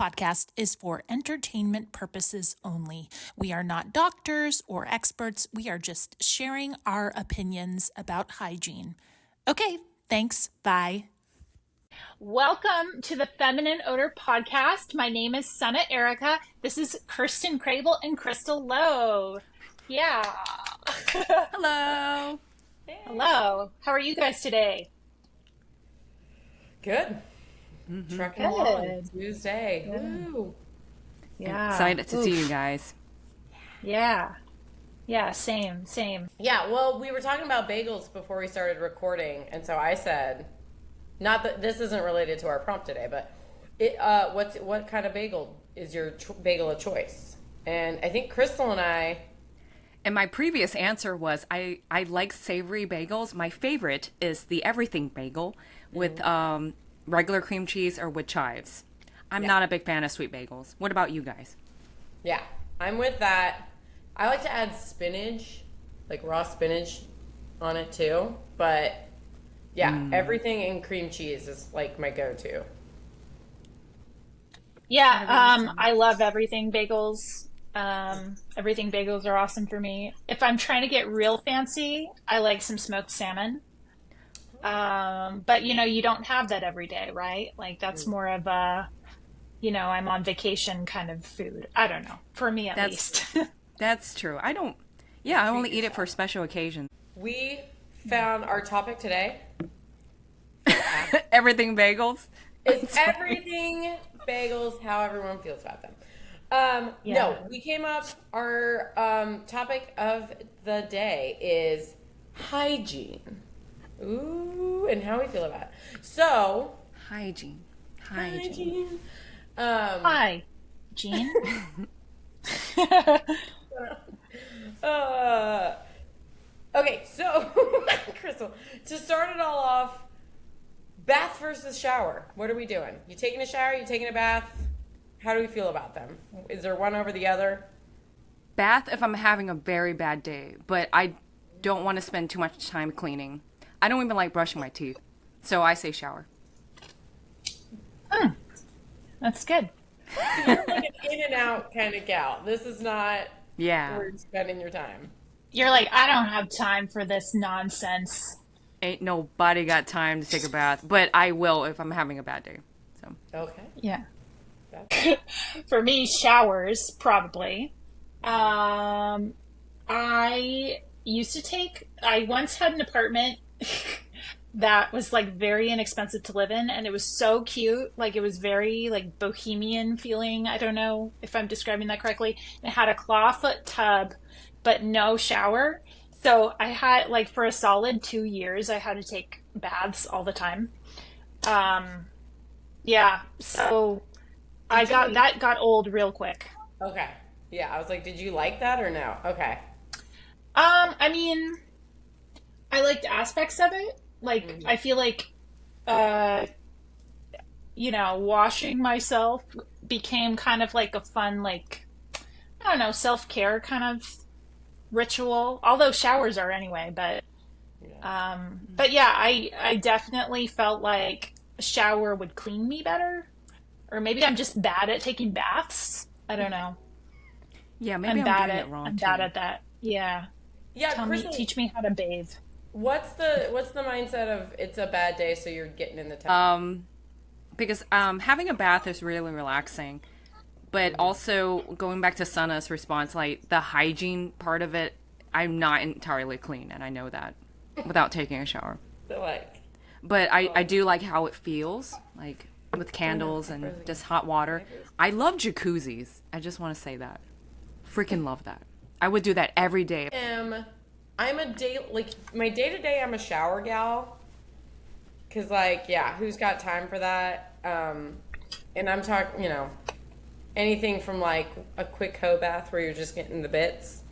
podcast is for entertainment purposes only. We are not doctors or experts. We are just sharing our opinions about hygiene. Okay, thanks. Bye. Welcome to the Feminine Odor podcast. My name is Sanna Erica. This is Kirsten Crable and Crystal Lowe. Yeah. Hello. Hello. How are you guys today? Good. Trucking along. Tuesday. Woo. Yeah. Excited to see you guys. Yeah. Yeah, same. Yeah, well, we were talking about bagels before we started recording, and so I said, not that this isn't related to our prompt today, but what kind of bagel is your bagel of choice? And I think Crystal And my previous answer was I like savory bagels. My favorite is the everything bagel with regular cream cheese or with chives. I'm not a big fan of sweet bagels. What about you guys? Yeah, I'm with that. I like to add spinach, like raw spinach on it too. But yeah, everything in cream cheese is like my go-to. Yeah, I love everything bagels. Everything bagels are awesome for me. If I'm trying to get real fancy, I like some smoked salmon. But you don't have that every day, right? Like that's more of a, I'm on vacation kind of food. I don't know. For me at least. That's true. I only eat it for special occasions. We found our topic today. Everything bagels. It's everything bagels, how everyone feels about them. No, we came up, our topic of the day is hygiene. Ooh, and how we feel about it. So, Hygiene. Hi, Jean. Okay, so, Crystal, to start it all off, bath versus shower. What are we doing? You taking a shower? You taking a bath? How do we feel about them? Is there one over the other? Bath if I'm having a very bad day, but I don't want to spend too much time cleaning. I don't even like brushing my teeth, so I say shower. That's good. You're like an in and out kind of gal. This is not Yeah. where you're spending your time. You're like, I don't have time for this nonsense. Ain't nobody got time to take a bath, but I will if I'm having a bad day. So Okay. Yeah. For me, showers, probably. I once had an apartment that was like very inexpensive to live in, and it was so cute. Like it was very like bohemian feeling. I don't know if I'm describing that correctly. It had a clawfoot tub, but no shower. So I had like for a solid 2 years, I had to take baths all the time. Yeah. So that got old real quick. Okay. Yeah, I was like, did you like that or no? Okay. I mean, I liked aspects of it. Like, I feel like, washing myself became kind of like a fun, like, I don't know, self-care kind of ritual. Although showers are anyway, but yeah, I definitely felt like a shower would clean me better. Or maybe I'm just bad at taking baths. I don't know. yeah, maybe I'm doing it wrong I'm too. bad at that. Yeah. Yeah, Teach me how to bathe. what's the mindset of it's a bad day, so you're getting in the tub? Because having a bath is really relaxing, but also going back to Sanna's response, like the hygiene part of it, I'm not entirely clean, and I know that without taking a shower. So like, But I do like how it feels, like with candles and just hot water. I love jacuzzis. I just want to say that. Freaking love that. I would do that every day. I'm a day, like my day to day, I'm a shower gal. Cause like, yeah, who's got time for that? And I'm talking, anything from like a quick hoe bath where you're just getting the bits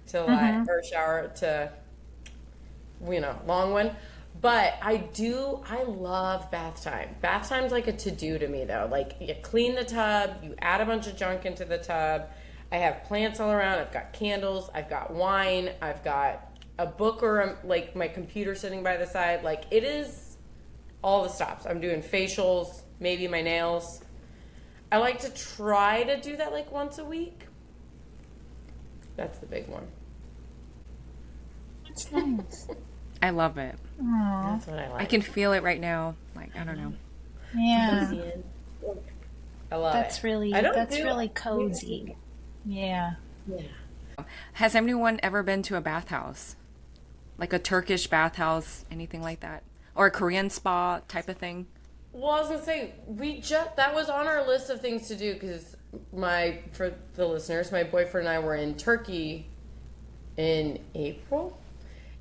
to like, or shower to, long one. But I love bath time. Bath time's like a to-do to me though. Like you clean the tub, you add a bunch of junk into the tub. I have plants all around. I've got candles. I've got wine. I've got a book or like my computer sitting by the side. Like it is all the stops. I'm doing facials, maybe my nails. I like to try to do that like once a week. That's the big one. That's nice. I love it. That's what I I like. can feel it right now. Like, I don't know. Yeah. I love That's it. really I don't that's do- really cozy. Yeah. Yeah. Has anyone ever been to a bathhouse? Like a Turkish bathhouse, anything like that? Or a Korean spa type of thing? Well, I was gonna say that was on our list of things to do because for the listeners, my boyfriend and I were in Turkey in April,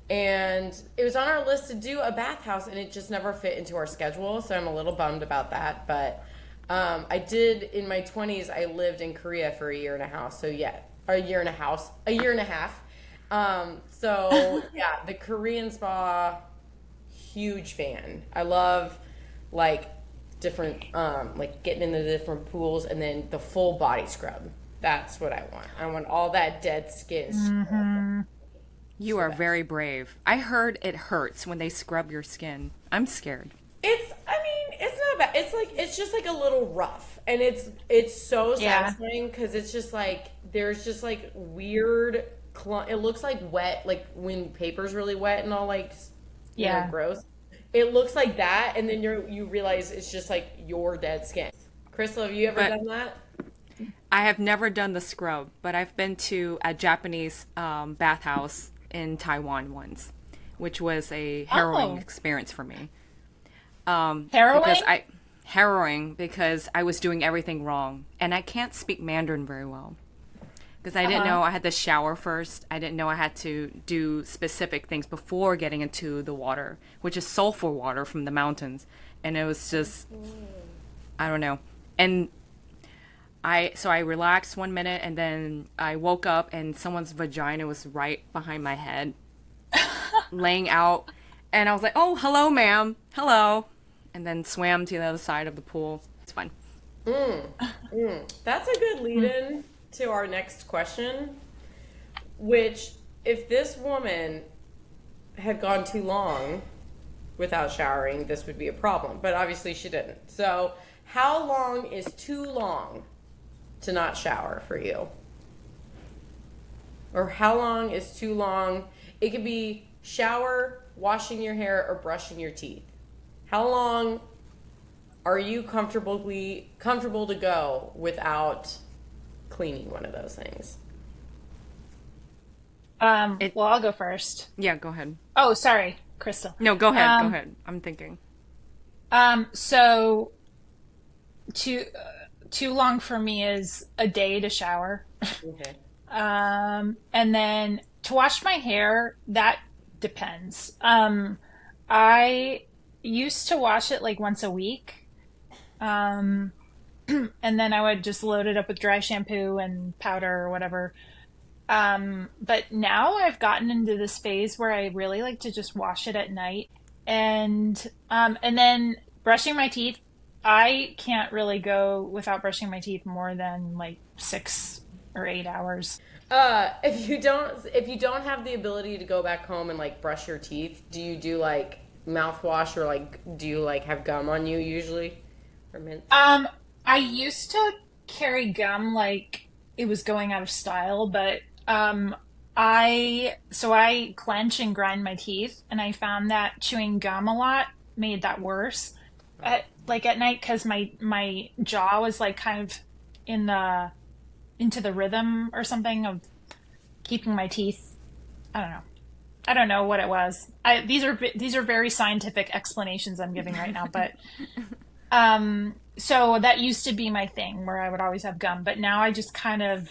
and it was on our list to do a bathhouse, and it just never fit into our schedule. So I'm a little bummed about that. But I did in my 20s. I lived in Korea for a year and a half. So yeah, a year and a half. So yeah, the Korean spa, huge fan. I love like different like getting into the different pools and then the full body scrub. That's what I want. I want all that dead skin scrub. You are very brave. I heard it hurts when they scrub your skin. I'm scared. It's not bad. It's just like a little rough, and it's so Yeah. satisfying because it's just like there's just like weird. It looks like wet, like when paper's really wet and all like you know, Yeah. gross. It looks like that, and then you realize it's just like your dead skin. Crystal, have you ever done that? I have never done the scrub, but I've been to a Japanese bathhouse in Taiwan once, which was a harrowing Oh. experience for me. Harrowing? Harrowing because I was doing everything wrong, and I can't speak Mandarin very well. Because I didn't know I had to shower first. I didn't know I had to do specific things before getting into the water, which is sulfur water from the mountains. And it was just, I don't know. And so I relaxed 1 minute, and then I woke up and someone's vagina was right behind my head, laying out. And I was like, oh, hello, ma'am. Hello. And then swam to the other side of the pool. It's fun. That's a good lead-in to our next question, which if this woman had gone too long without showering, this would be a problem. But obviously she didn't. So how long is too long to not shower for you? Or how long is too long? It could be shower, washing your hair, or brushing your teeth. How long are you comfortable to go without cleaning one of those things? Well, I'll go first. Yeah, go ahead. Oh, sorry, Crystal. No, go ahead. Go ahead. I'm thinking. So too long for me is a day to shower. Okay. And then to wash my hair, that depends. I used to wash it like once a week. And then I would just load it up with dry shampoo and powder or whatever. But now I've gotten into this phase where I really like to just wash it at night. And then brushing my teeth, I can't really go without brushing my teeth more than like 6 or 8 hours. If you don't have the ability to go back home and like brush your teeth, do you do like mouthwash or like do you like have gum on you usually? Or mint? I used to carry gum like it was going out of style, but I clench and grind my teeth, and I found that chewing gum a lot made that worse. Like at night, because my jaw was like kind of into the rhythm or something of keeping my teeth. I don't know what it was. These are very scientific explanations I'm giving right now, but so that used to be my thing where I would always have gum, but now I just kind of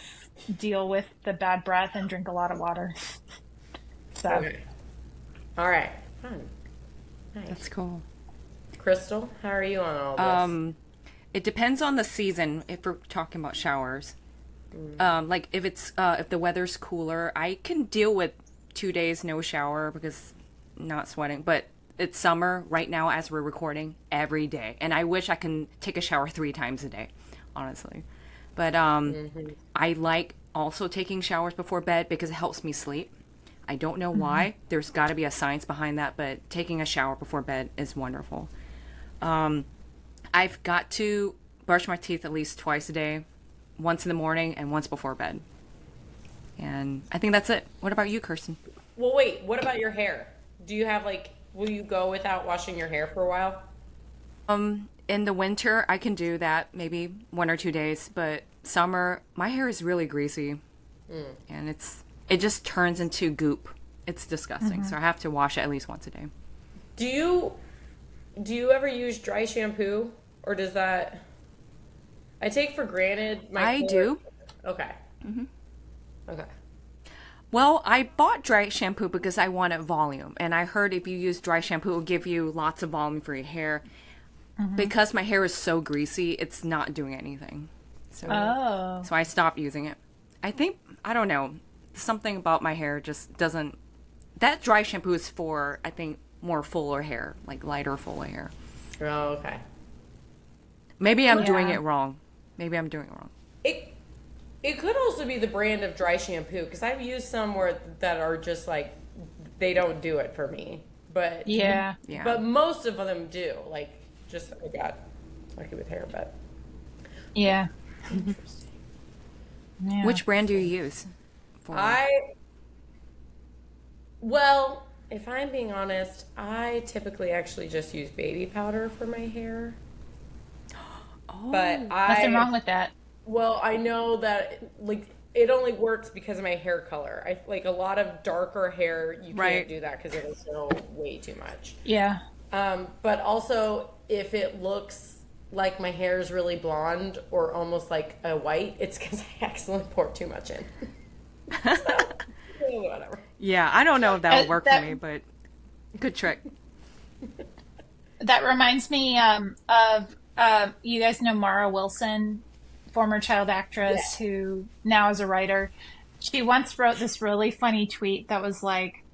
deal with the bad breath and drink a lot of water. So Okay. All right. Fun. Nice. That's cool. Crystal, how are you on all this? It depends on the season if we're talking about showers. Like if the weather's cooler, I can deal with 2 days no shower because not sweating. But it's summer right now as we're recording every day, and I wish I can take a shower 3 times a day, honestly. But I like also taking showers before bed because it helps me sleep. I don't know why. There's got to be a science behind that, but taking a shower before bed is wonderful. I've got to brush my teeth at least twice a day, once in the morning and once before bed. And I think that's it. What about you, Kirsten? Well, wait, what about your hair? Do you have will you go without washing your hair for a while? In the winter, I can do that maybe 1 or 2 days, but summer, my hair is really greasy, and it just turns into goop. It's disgusting. So I have to wash it at least once a day. Do you ever use dry shampoo, or does that? I take for granted. I do. Okay. Okay. Well, I bought dry shampoo because I wanted volume, and I heard if you use dry shampoo, it will give you lots of volume for your hair. Because my hair is so greasy, it's not doing anything. So I stopped using it. I don't know, something about my hair just doesn't. That dry shampoo is for, I think, more fuller hair, like lighter, fuller hair. Oh, okay. Maybe I'm doing it wrong. It could also be the brand of dry shampoo, because I've used some that are just like, they don't do it for me. But Yeah. But most of them do. Just I got lucky with hair, but Yeah. Which brand do you use? Well, if I'm being honest, I typically actually just use baby powder for my hair. But Nothing wrong with that. Well, I know that it only works because of my hair color. I a lot of darker hair, you can't do that because it'll show way too much. Yeah. But also, if it looks like my hair is really blonde or almost like a white, it's because I accidentally poured too much in. So, whatever. Yeah, I don't know if that would work for me, but good trick. That reminds me of you guys know Mara Wilson, former child actress who now is a writer. She once wrote this really funny tweet that was like,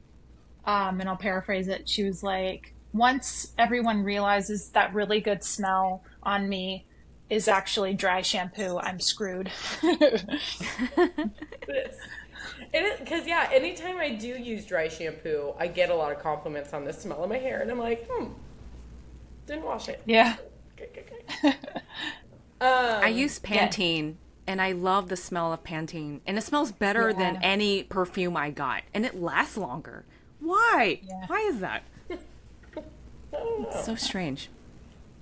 and I'll paraphrase it. She was like, once everyone realizes that really good smell on me is actually dry shampoo, I'm screwed. It is, because anytime I do use dry shampoo, I get a lot of compliments on the smell of my hair, and I'm like, didn't wash it. Yeah. Okay. I use Pantene, and I love the smell of Pantene, and it smells better than any perfume I got, and it lasts longer. Why? Yeah. Why is that? It's so strange.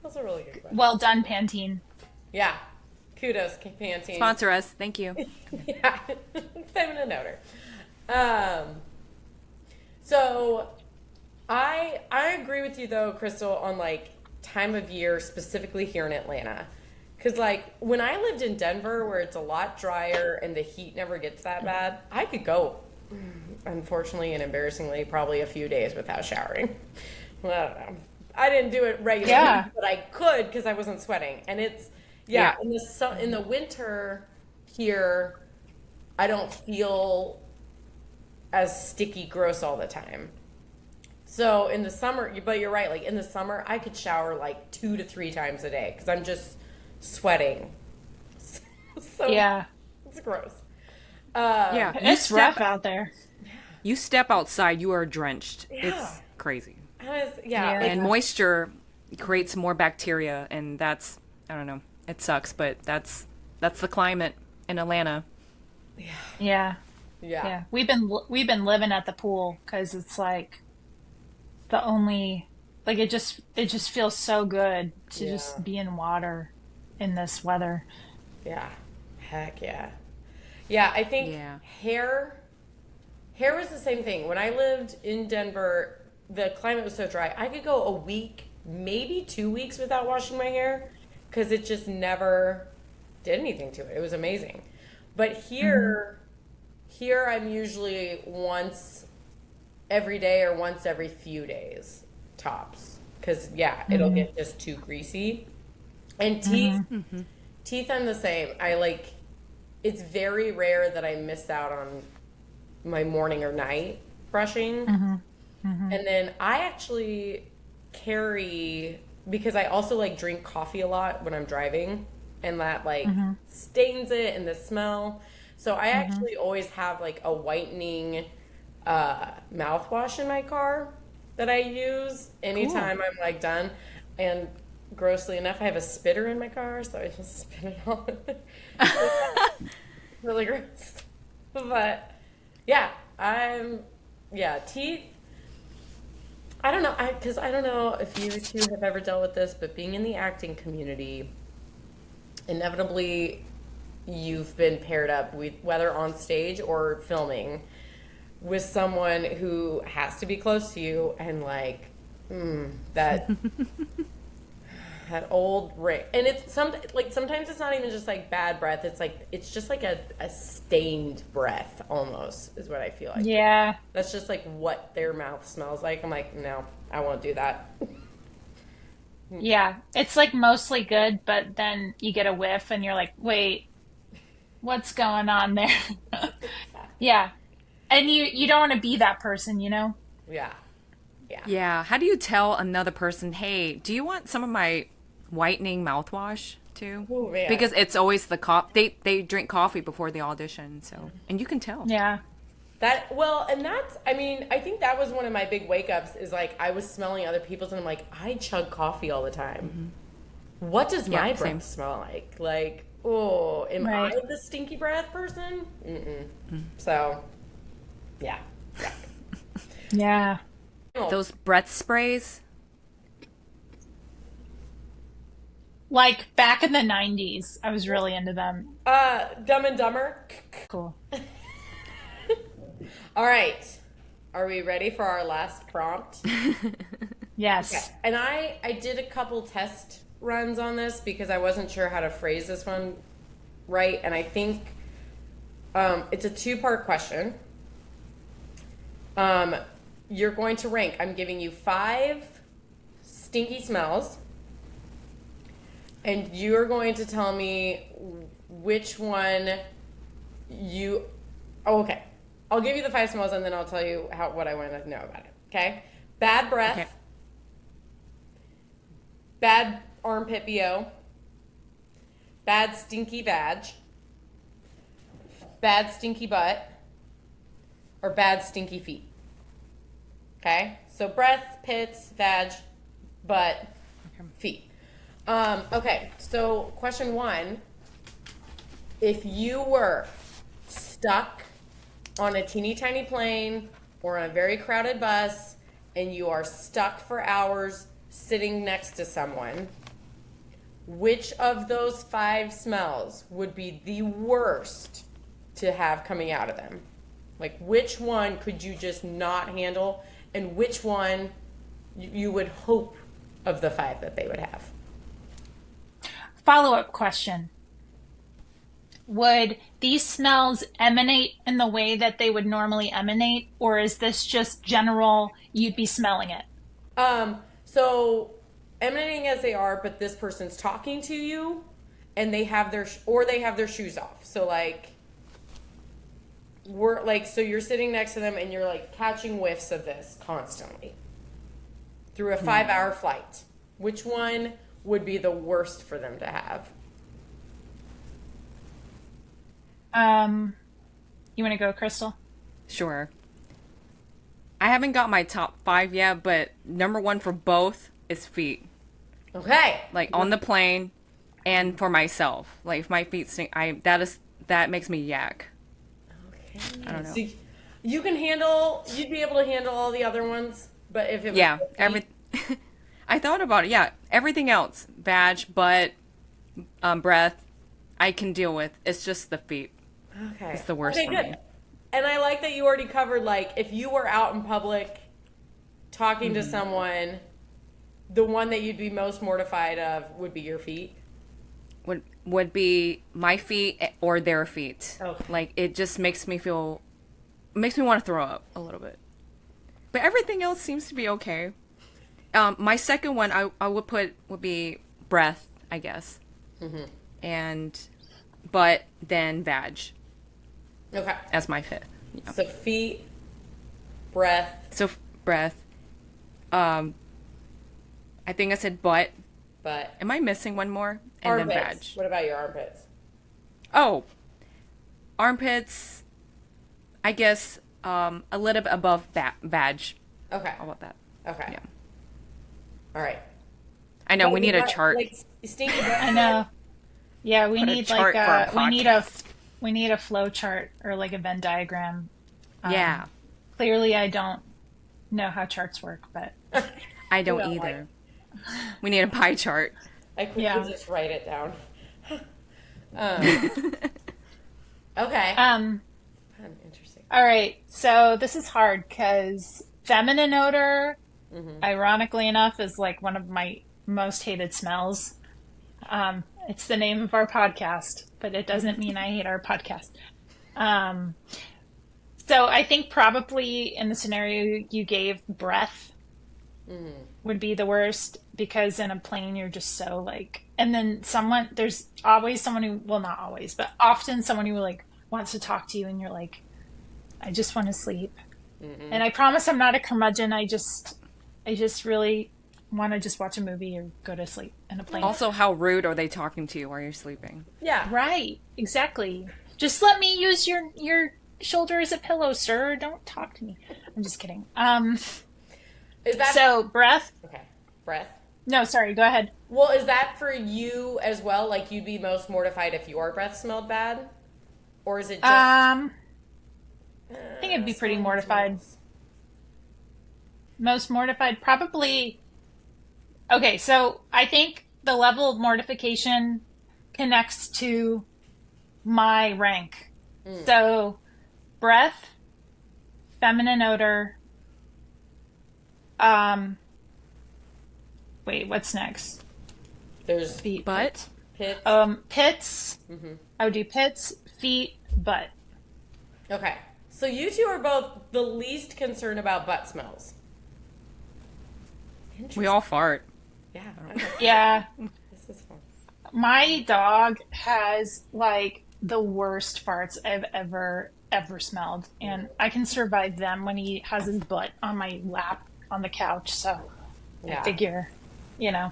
That's a really good question. Well done, Pantene. Yeah. Kudos, Pantene. Sponsor us. Thank you. Yeah. Feminine odor. So I agree with you though, Crystal, on time of year, specifically here in Atlanta. Because when I lived in Denver, where it's a lot drier and the heat never gets that bad, I could go, unfortunately and embarrassingly, probably a few days without showering. Well, I don't know. I didn't do it regularly, but I could because I wasn't sweating. And it's in the winter here, I don't feel as sticky gross all the time. So in the summer, but you're right, in the summer I could shower 2 to 3 times a day because I'm just sweating. So it's gross. It's rough out there. You step outside, you are drenched. Yeah. It's crazy. And moisture creates more bacteria, and that's, I don't know, it sucks, but that's the climate in Atlanta. Yeah. We've been living at the pool because it's the only it just feels so good to just be in water in this weather. Yeah. Heck yeah. Yeah, I think hair was the same thing. When I lived in Denver, the climate was so dry. I could go a week, maybe 2 weeks without washing my hair because it just never did anything to it. It was amazing. But here I'm usually once every day or once every few days tops because it'll get just too greasy. And teeth I'm the same. It's very rare that I miss out on my morning or night brushing. And then I actually carry, because I also like drink coffee a lot when I'm driving, and that like stains it and the smell. So I actually always have like a whitening mouthwash in my car that I use anytime I'm like done. And grossly enough, I have a spitter in my car, so I just spit it all. Really gross. But yeah, teeth. I don't know, because I don't know if you two have ever dealt with this, but being in the acting community, inevitably you've been paired up with, whether on stage or filming, with someone who has to be close to you, and like that that old ring. And it's sometimes it's not even just like bad breath. It's just like a stained breath almost is what I feel like. Yeah. That's just like what their mouth smells like. I'm like, no, I won't do that. Yeah. It's like mostly good, but then you get a whiff and you're like, wait, what's going on there? Yeah. And you don't want to be that person, you know? Yeah. Yeah. Yeah. How do you tell another person, hey, do you want some of my whitening mouthwash too? Ooh, man. Because it's always they drink coffee before the audition, so and you can tell. Yeah. I mean, I think that was one of my big wake ups is like I was smelling other people's and I'm like, I chug coffee all the time. What does my breath same. smell like? Like, oh, am Right. I the stinky breath person? So, yeah. Yeah. Those breath sprays. Like back in the 90s, I was really into them. Dumb and Dumber. Cool. All right. Are we ready for our last prompt? Yes. Okay. And I did a couple test runs on this because I wasn't sure how to phrase this one right. And I think it's a two-part question. You're going to rank. I'm giving you 5 stinky smells. And you're going to tell me which one you... Oh, okay. I'll give you the 5 smells and then I'll tell you what I want to know about it. Okay? Bad breath. Okay. Bad armpit BO. Bad stinky vag. Bad stinky butt. Or bad stinky feet. Okay? So breath, pits, vag, butt, feet. Okay, so question 1. If you were stuck on a teeny tiny plane or on a very crowded bus and you are stuck for hours sitting next to someone, which of those 5 smells would be the worst to have coming out of them? Like, which one could you just not handle, and which one you would hope of the 5 that they would have? Follow-up question. Would these smells emanate in the way that they would normally emanate, or is this just general, you'd be smelling it? So emanating as they are, but this person's talking to you and they have their shoes off. So like so you're sitting next to them and you're like catching whiffs of this constantly through a 5-hour flight. Which one would be the worst for them to have? You want to go, Crystal? Sure. I haven't got my top 5 yet, but number 1 for both is feet. Okay. Like on the plane, and for myself. Like if my feet stink, that makes me yak. Okay. I don't know. So you'd be able to handle all the other ones, but if it was feet- I thought about it. Yeah, everything else, vag, butt, breath, I can deal with. It's just the feet. Okay. It's the worst Okay, for good. me. And I like that you already covered, like, if you were out in public talking to someone, the one that you'd be most mortified of would be your feet. Would be my feet or their feet. Okay. Like it just makes me want to throw up a little bit. But everything else seems to be okay. My second one would be breath, I guess. And butt, then vag Okay. as my 5th. Yeah. So feet, breath. So breath. I think I said butt. But Am I missing one more? And then vag. armpits. What about your armpits? Oh, armpits. I guess a little bit above vag. Okay. How about that? Okay. Yeah. All right. I know we need a But, chart. Like stinky butt. I know. Yeah, we Put a need chart like for our we need a flow chart or like a Venn diagram. Yeah, Clearly, I don't know how charts work, but I don't don't either. We need a pie chart. I quickly Yeah. just write it down. Okay. Interesting. all right. So this is hard because feminine odor, ironically enough, is like one of my most hated smells. It's the name of our podcast, but it doesn't mean I hate our podcast. So I think probably in the scenario you gave, breath would be the worst because in a plane you're just so like, and then there's always someone who, well, not always, but often someone who like wants to talk to you and you're like, I just want to sleep. And I promise I'm not a curmudgeon. I just really want to just watch a movie or go to sleep in a plane. Also, how rude are they talking to you while you're sleeping? Yeah. Right, exactly. Just let me use your shoulder as a pillow, sir. Don't talk to me. I'm just kidding. Is that So breath. okay? Breath. No, sorry. Go ahead. Well, is that for you as well? Like you'd be most mortified if your breath smelled bad, or is it just? I think I'd be pretty mortified. Most mortified, probably. Okay, so I think the level of mortification connects to my rank. So, breath, feminine odor. Wait, what's next? There's Feet, Butt? pit. pits. I would do pits, feet, butt. Okay, so you two are both the least concerned about butt smells. We all fart. Yeah. Okay. Yeah, This is fun. my dog has like the worst farts I've ever smelled, and I can survive them when he has his butt on my lap on the couch. So Yeah. I figure, you know.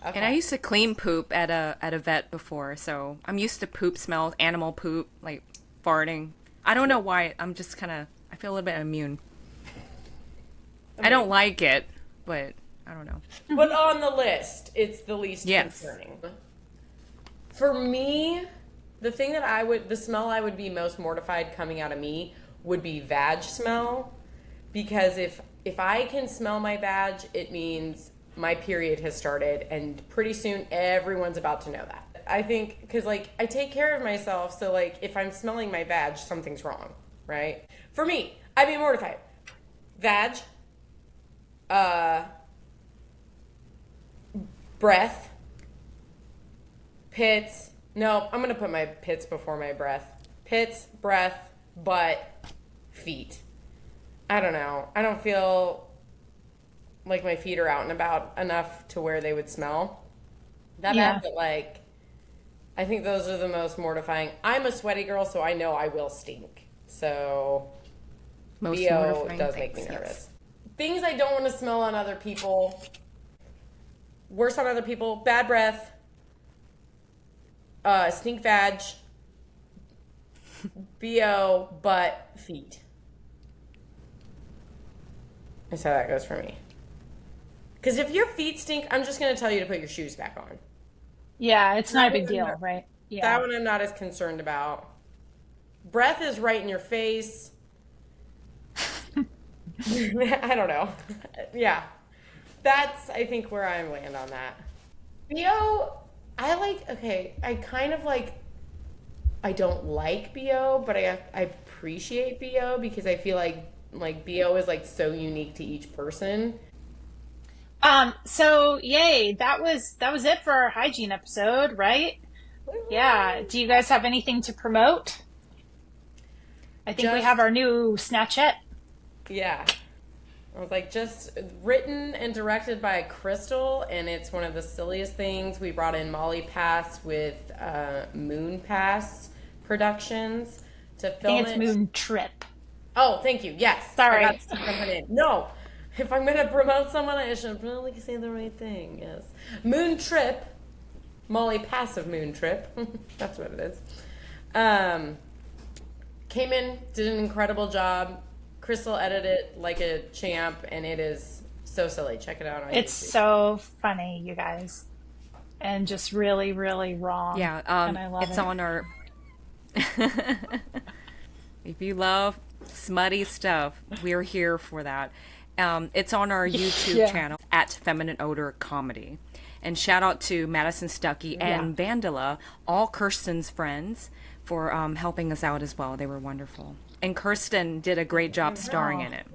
Okay. And I used to clean poop at a vet before, so I'm used to poop smells, animal poop, like farting. I don't know why. I'm just kind of, I feel a little bit immune. I don't like it, but I don't know. But on the list, it's the least Yes. concerning. For me, the smell I would be most mortified coming out of me would be vag smell, because if I can smell my vag, it means my period has started, and pretty soon everyone's about to know that. I think because like I take care of myself, so like if I'm smelling my vag, something's wrong, right? For me, I'd be mortified. Vag, breath, pits. No, I'm gonna put my pits before my breath. Pits, breath, butt, feet. I don't know. I don't feel like my feet are out and about enough to where they would smell that Yeah. bad, but like I think those are the most mortifying. I'm a sweaty girl, so I know I will stink. So Most BO mortifying does make me things, yes. nervous. Things I don't want to smell on other people. Worse on other people. Bad breath. Stink vag. BO, butt, feet. That's how that goes for me. Because if your feet stink, I'm just going to tell you to put your shoes back on. Yeah, it's not a big one deal, I'm not- right? That Yeah. one I'm not as concerned about. Breath is right in your face. I don't know. Yeah. That's, I think, where I land on that. BO, I kind of like, I don't like BO, but I appreciate BO because I feel like BO is like so unique to each person. So yay, that was it for our hygiene episode, right? Yeah. Do you guys have anything to promote? I think we Just- have our new Snapchat. Yeah. I was like, just written and directed by Crystal, and it's one of the silliest things. We brought in Molly Pass with Moon Pass Productions to I film think it's it. Moon Trip. Oh, thank you. Yes. Sorry. I got to jump it in. No. If I'm going to promote someone, I should really say the right thing. Yes. Moon Trip. Molly Passive Moon Trip. That's what it is. Came in, did an incredible job. Crystal edited it like a champ, and it is so silly. Check it out on It's YouTube. so funny, you guys. And just really, really wrong. Yeah, and I love it's it. on our. If you love smutty stuff, we're here for that. It's on our YouTube Yeah. channel at Feminine Odor Comedy. And shout out to Madison Stuckey and Vandala, all Kirsten's friends, for helping us out as well. They were wonderful. And Kirsten did a great job starring in it.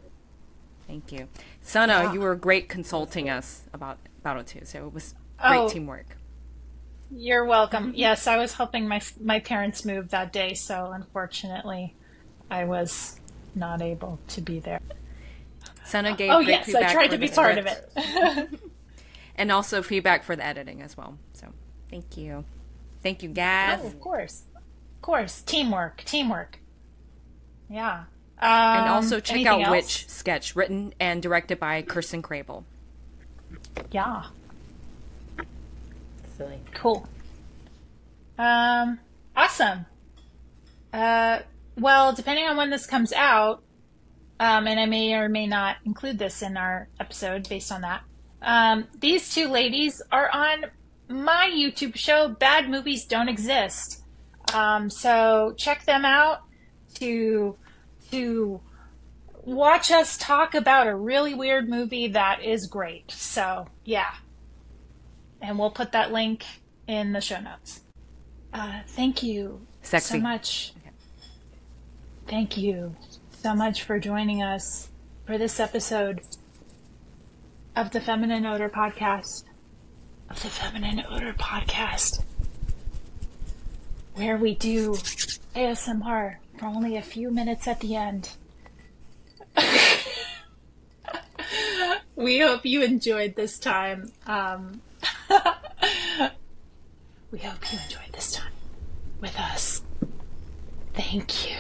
Thank you. Sanna, you were great consulting us about it too. So it was great teamwork. You're welcome. Yes, I was helping my parents move that day, so unfortunately I was not able to be there. Sanna gave Oh, great yes, feedback I tried for to be the part of script. it. And also feedback for the editing as well. So thank you. Thank you, guys. Oh, of course. Of course. Teamwork. Yeah. And also check anything out else? Witch Sketch, written and directed by Kirsten Crable. Yeah. Silly. Cool. Awesome. Well, depending on when this comes out, and I may or may not include this in our episode based on that, these two ladies are on my YouTube show, Bad Movies Don't Exist. So check them out to watch us talk about a really weird movie that is great. So, yeah. And we'll put that link in the show notes. Thank you Sexy. so much. Okay. Thank you so much for joining us for this episode of the Feminine Odor Podcast. Where we do ASMR for only a few minutes at the end. We hope you enjoyed this time. We hope you enjoyed this time with us. Thank you.